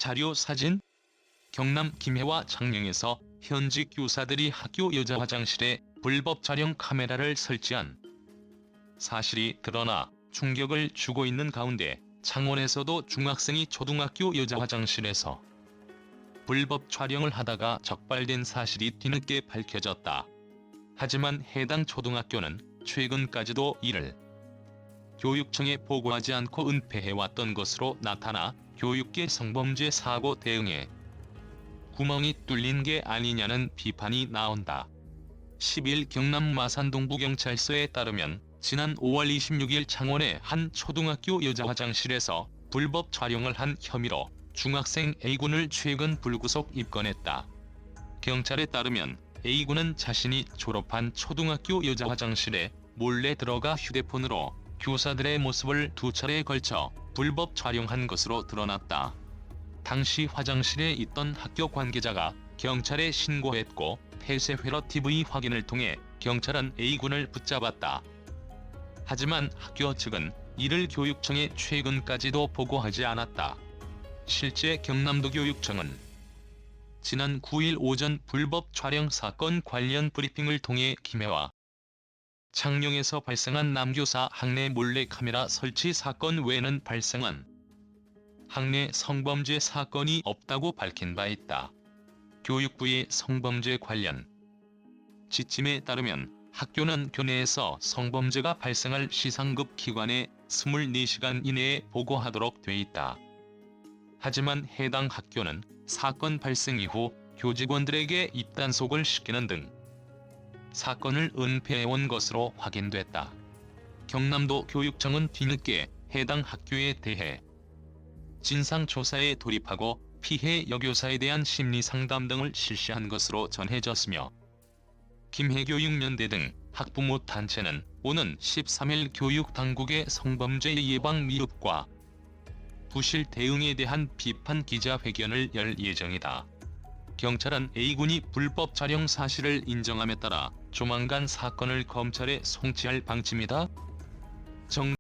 자료 사진. 경남 김해와 창녕에서 현직 교사들이 학교 여자 화장실에 불법 촬영 카메라를 설치한 사실이 드러나 충격을 주고 있는 가운데 창원에서도 중학생이 초등학교 여자 화장실에서 불법 촬영을 하다가 적발된 사실이 뒤늦게 밝혀졌다. 하지만 해당 초등학교는 최근까지도 이를 교육청에 보고하지 않고 은폐해왔던 것으로 나타나 교육계 성범죄 사고 대응에 구멍이 뚫린 게 아니냐는 비판이 나온다. 10일 경남 마산동부경찰서에 따르면 지난 5월 26일 창원의 한 초등학교 여자 화장실에서 불법 촬영을 한 혐의로 중학생 A군을 최근 불구속 입건했다. 경찰에 따르면 A군은 자신이 졸업한 초등학교 여자 화장실에 몰래 들어가 휴대폰으로 교사들의 모습을 2차례에 걸쳐 불법 촬영한 것으로 드러났다. 당시 화장실에 있던 학교 관계자가 경찰에 신고했고 폐쇄 회로 TV 확인을 통해 경찰은 A군을 붙잡았다. 하지만 학교 측은 이를 교육청에 최근까지도 보고하지 않았다. 실제 경남도 교육청은 지난 9일 오전 불법 촬영 사건 관련 브리핑을 통해 김해와 창녕에서 발생한 남교사 학내 몰래카메라 설치 사건 외에는 발생한 학내 성범죄 사건이 없다고 밝힌 바 있다. 교육부의 성범죄 관련 지침에 따르면 학교는 교내에서 성범죄가 발생할 시상급 기관에 24시간 이내에 보고하도록 돼 있다. 하지만 해당 학교는 사건 발생 이후 교직원들에게 입단속을 시키는 등 사건을 은폐해온 것으로 확인됐다. 경남도 교육청은 뒤늦게 해당 학교에 대해 진상조사에 돌입하고 피해 여교사에 대한 심리상담 등을 실시한 것으로 전해졌으며 김해교육연대 등 학부모 단체는 오는 13일 교육당국의 성범죄 예방 미흡과 부실 대응에 대한 비판 기자회견을 열 예정이다. 경찰은 A군이 불법 촬영 사실을 인정함에 따라 조만간 사건을 검찰에 송치할 방침이다. 정리